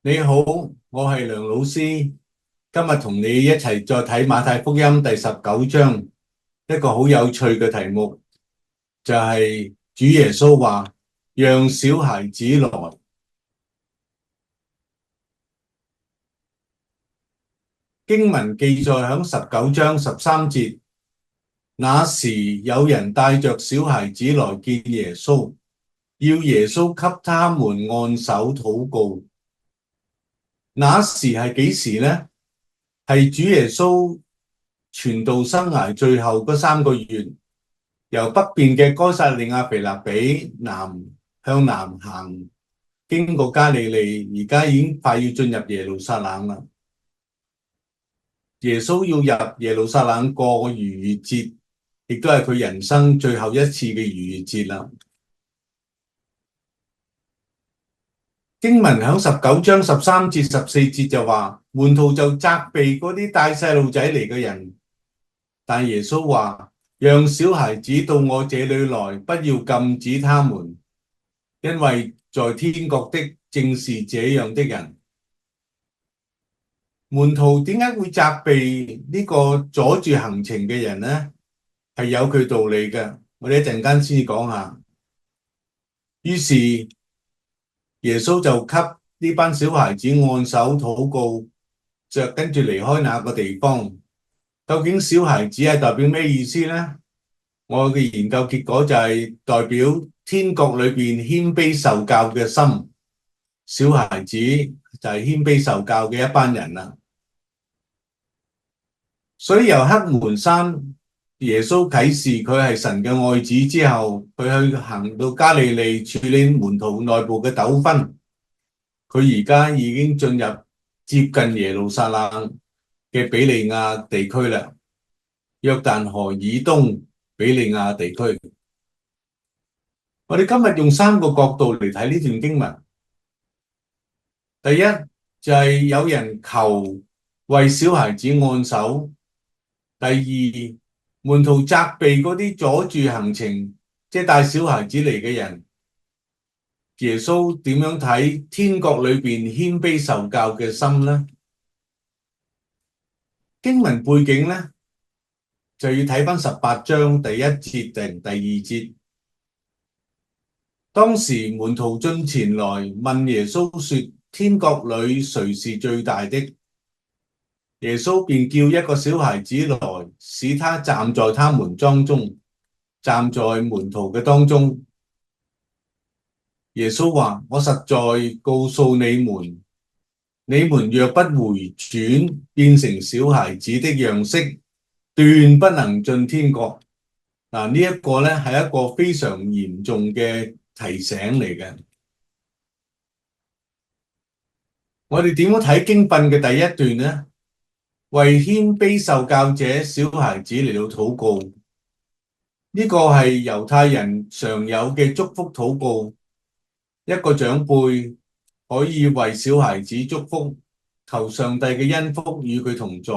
你好，我係梁老師，今日同你一齊再睇馬太福音第19章，一個好有趣嘅題目，就係主耶穌話讓小孩子來。經文記載喺19章13節，那時有人帶着小孩子來見耶穌，要耶穌給他們按手禱告。那時係幾時呢？係主耶穌傳道生涯最後嗰3個月，由北邊嘅該撒利亞腓立比向南行，經過加利利，而家已經快要進入耶路撒冷啦。耶穌要入耶路撒冷過逾越節，亦都係佢人生最後一次嘅逾越節啦。經文喺19章13至14節就話，門徒就責備嗰啲帶細路仔嚟嘅人，但耶穌話：讓小孩子到我這裏來，不要禁止他們，因為在天國的正是這樣的人。門徒點解會責備呢個阻住行程嘅人呢？係有佢道理嘅，我哋一陣間先講下。於是耶穌就給呢班小孩子按手禱告，就跟住離開那個地方。究竟小孩子係代表咩意思呢？我嘅研究結果就係代表天國裏邊謙卑受教嘅心，小孩子就係謙卑受教嘅一班人啦。所以由黑門山耶穌啟示佢係神嘅愛子之後，佢去行到加利利處理門徒內部嘅糾紛，佢而家已經進入接近耶路撒冷嘅比利亞地區啦，約旦河以東比利亞地區。我哋今日用3個角度嚟睇呢段經文。第一就係有人求為小孩子按手。第二，門徒責備嗰啲阻住行程，即係帶小孩子嚟嘅人。耶穌點樣睇天國裏邊謙卑受教嘅心呢？經文背景呢，就要睇返18章第1節定第2節。當時門徒進前來問耶穌說：天國裏誰是最大的？耶穌便叫一個小孩子來，使他站在他們當中，站在門徒嘅當中。耶穌話：我實在告訴你們，你們若不回轉，變成小孩子的樣式，斷不能進天國。嗱，呢一個咧係一個非常嚴重嘅提醒嚟嘅。我哋點樣睇經訓嘅第一段呢？為謙卑受教者小孩子嚟到禱告，呢個係猶太人常有嘅祝福禱告。一個長輩可以為小孩子祝福，求上帝嘅恩福與佢同在。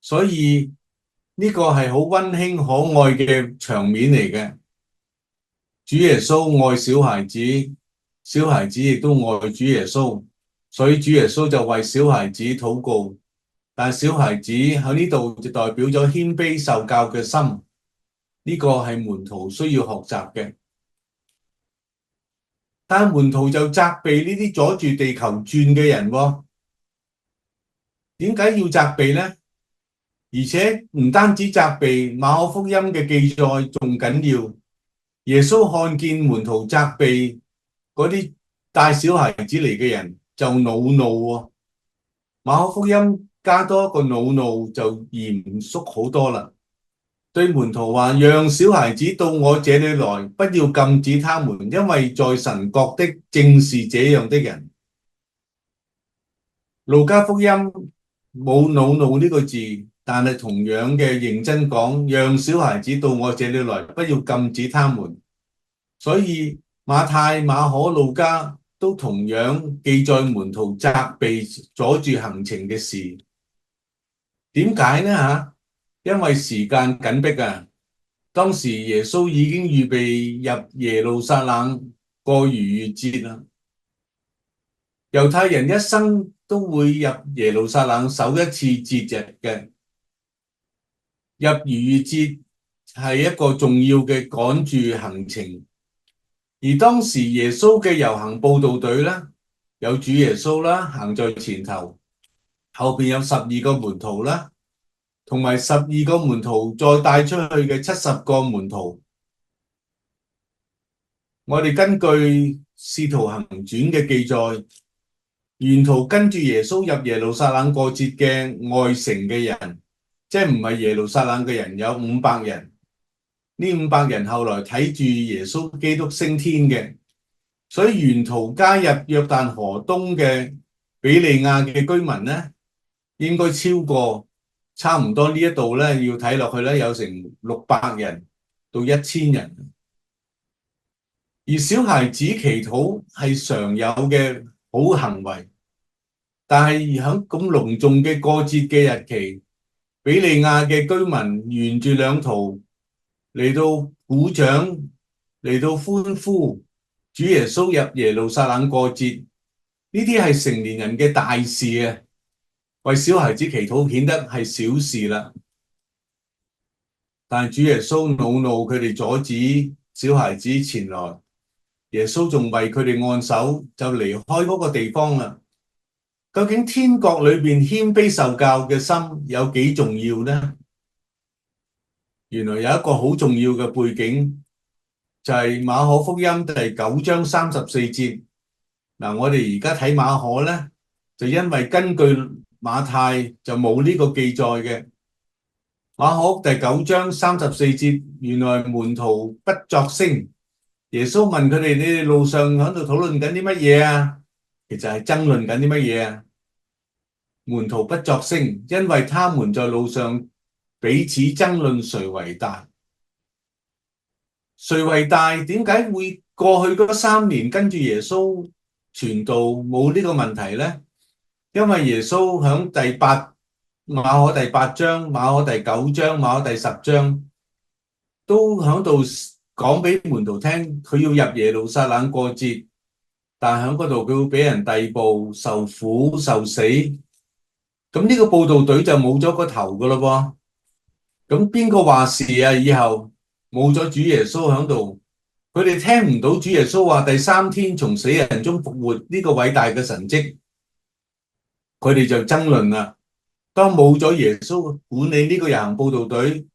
所以呢個係好溫馨可愛嘅場面嚟嘅。主耶穌愛小孩子，小孩子亦都愛主耶穌。所以主耶穌就為小孩子禱告，但小孩子喺呢度就代表咗謙卑受教嘅心，呢個係門徒需要學習嘅。但門徒就責備呢啲阻住地球轉嘅人喎，點解要責備呢？而且唔單止責備，馬可福音嘅記載仲緊要。耶穌看見門徒責備嗰啲帶小孩子嚟嘅人，就惱怒喎。馬可福音加多一個惱怒就嚴肅好多啦。對門徒話：讓小孩子到我這裏來，不要禁止他們，因為在神國的正是這樣的人。路加福音冇惱怒呢個字，但係同樣嘅認真講，讓小孩子到我這裏來，不要禁止他們。所以馬太、馬可、路加都同樣記載門徒責備阻住行程嘅事。點解呢？因為時間緊迫啊！當時耶穌已經預備入耶路撒冷過逾越節啦。猶太人一生都會入耶路撒冷守一次節日嘅，入逾越節係一個重要嘅趕住行程。而當時耶穌嘅遊行佈道隊啦，有主耶穌啦行在前頭，後邊有12個門徒啦，同埋12個門徒再帶出去嘅70個門徒。我哋根據《使徒行傳》嘅記載，沿途跟住耶穌入耶路撒冷過節嘅外城嘅人，即係唔係耶路撒冷嘅人，有500人。呢500人後來睇住耶穌基督升天嘅，所以沿途加入約旦河東嘅比利亞嘅居民咧，應該超過差唔多呢一度咧，要睇落去咧有成600人到1000人。而小孩子祈禱係常有嘅好行為，但係喺咁隆重嘅過節嘅日期，比利亞嘅居民沿住兩途嚟到鼓掌，嚟到歡呼主耶穌入耶路撒冷過節，呢啲係成年人嘅大事啊！為小孩子祈禱顯得係小事啦。但係主耶穌惱怒佢哋阻止小孩子前來，耶穌仲為佢哋按手，就離開嗰個地方啦。究竟天國裏邊謙卑受教嘅心有幾重要呢？原來有一個好重要嘅背景，就係馬可福音第9章34節。我哋而家睇馬可咧，就因為根據馬太就冇呢個記載嘅。馬可第9章34節，原來門徒不作聲。耶穌問佢哋：你哋路上喺度討論緊啲乜嘢啊？其實係爭論緊啲乜嘢啊？門徒不作聲，因為他們在路上彼此爭論誰為大。誰為大？點解會過去嗰3年跟住耶穌傳道冇呢個問題呢？因為耶穌響馬可第8章、馬可第9章、馬可第10章都響度講俾門徒聽，佢要入耶路撒冷過節，但響嗰度佢會俾人逮捕、受苦、受死。咁呢個佈道隊就冇咗個頭噶咯噃。咁邊個話事啊？以後冇咗主耶穌響度，佢哋聽唔到主耶穌話第3天從死人中復活呢個偉大嘅神蹟，佢哋就爭論啦。當冇咗耶穌管理呢個遊行佈道隊，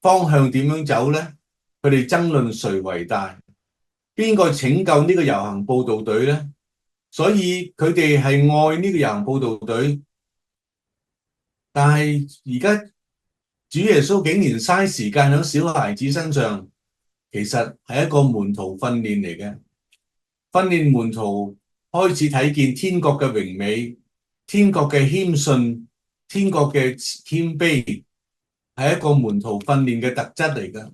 方向點樣走呢？佢哋爭論誰為大，邊個拯救呢個遊行佈道隊呢？所以佢哋係愛呢個遊行佈道隊，但係而家主耶穌竟然嘥時間喺小孩子身上，其實係一個門徒訓練嚟嘅，訓練門徒開始睇見天國嘅榮美，天國嘅謙遜，天國嘅謙卑，係一個門徒訓練嘅特質嚟㗎。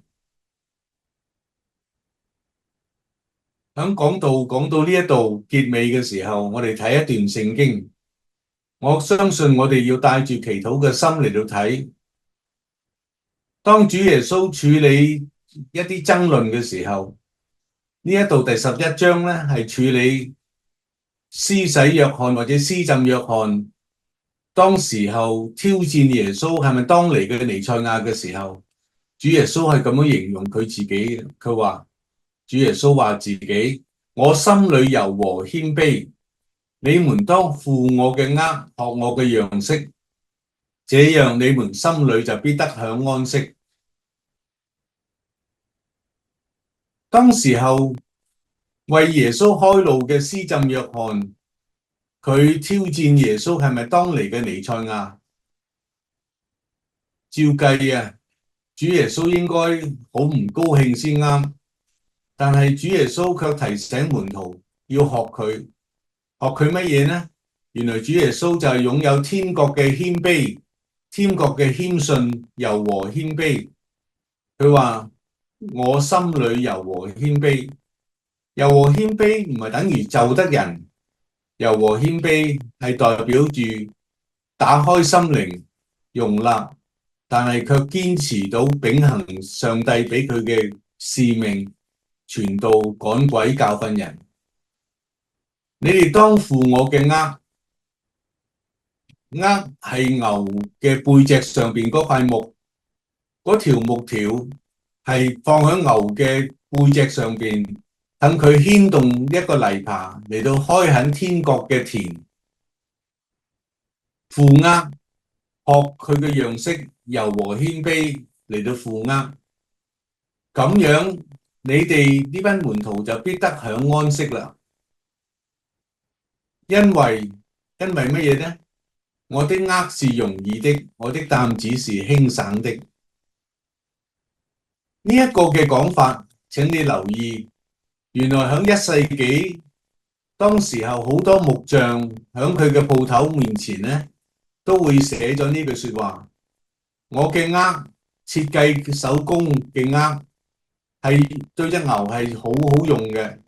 喺講到呢一度結尾嘅時候，我哋睇一段聖經。我相信我哋要帶住祈禱嘅心嚟到睇。當主耶穌處理一啲爭論嘅時候，呢一度第11章咧係處理施洗約翰或者施浸約翰當時候挑戰耶穌係咪當嚟嘅彌賽亞嘅時候，主耶穌係咁樣形容佢自己嘅。佢話主耶穌話自己：我心裏柔和謙卑，你們當負我嘅軛，學我嘅樣式，這樣你們心裏就必得享安息。當時候為耶穌開路嘅施浸約翰，佢挑戰耶穌係咪當嚟嘅彌賽亞？照計啊，主耶穌應該好唔高興先啱，但係主耶穌卻提醒門徒要學佢，學佢乜嘢呢？原來主耶穌就係擁有天國嘅謙卑，天國嘅謙遜、柔和謙卑。佢話我心裏柔和謙卑，柔和謙卑唔係等於就得人，柔和謙卑係代表住打開心靈，容納，但係卻堅持到秉行上帝俾佢嘅使命，傳道趕鬼教訓人。你哋當負我嘅軛，軛係牛嘅背脊上邊嗰塊木，嗰條木條係放喺牛嘅背脊上邊，等佢牽動一個泥耙嚟到開墾天國嘅田。負軛，學佢嘅樣式，柔和謙卑嚟到負軛，咁樣你哋呢班門徒就必得享安息啦。因為乜嘢呢？我的軛是容易的，我的擔子是輕省的。呢一個嘅講法，請你留意，原來喺1世紀，當時候好多木匠喺佢嘅鋪頭面前呢，都會寫咗呢句說話：我嘅軛設計手工嘅軛係對隻牛係好好用嘅，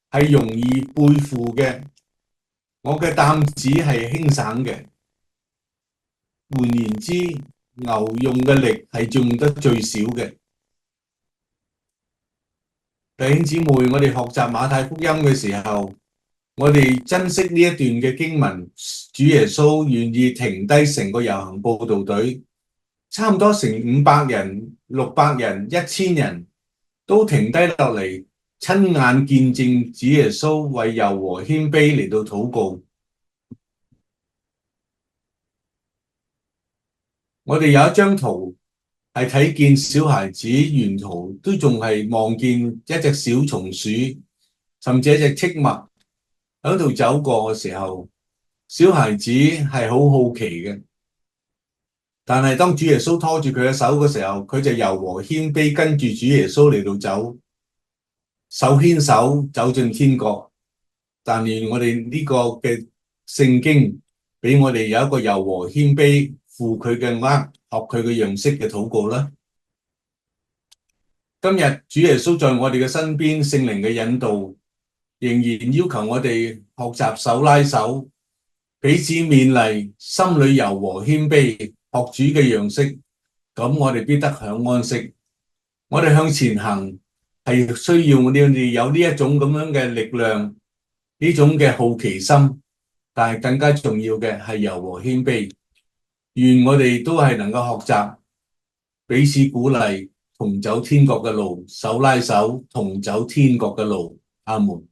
係容易背負嘅。我嘅擔子係輕省嘅。換言之，牛用嘅力係用得最少嘅。弟兄姊妹，我哋學習馬太福音嘅時候，我哋珍惜呢一段嘅經文，主耶穌願意停低成個遊行佈道隊，差唔多成500人、600人、1000人都停低落嚟，親眼見證主耶穌為柔和謙卑嚟到禱告。我哋有一張圖係睇見小孩子沿途都仲係望見一隻小松鼠，甚至一隻螭蟀喺度走過嘅時候，小孩子係好好奇嘅。但係當主耶穌拖住佢嘅手嘅時候，佢就柔和謙卑跟住主耶穌嚟到走，手牽手走進天國。但願我哋呢個嘅聖經俾我哋有一個柔和謙卑負佢嘅軛，學佢嘅樣式嘅禱告啦。今日主耶穌在我哋嘅身邊，聖靈嘅引導仍然要求我哋學習手拉手，彼此勉勵，心裏柔和謙卑，學主嘅樣式，咁我哋必得享安息。我哋向前行係需要我哋有呢一種咁樣嘅力量，呢種嘅好奇心，但係更加重要嘅係柔和謙卑。願我哋都係能夠學習，彼此鼓勵，同走天國嘅路，手拉手，同走天國嘅路。阿門。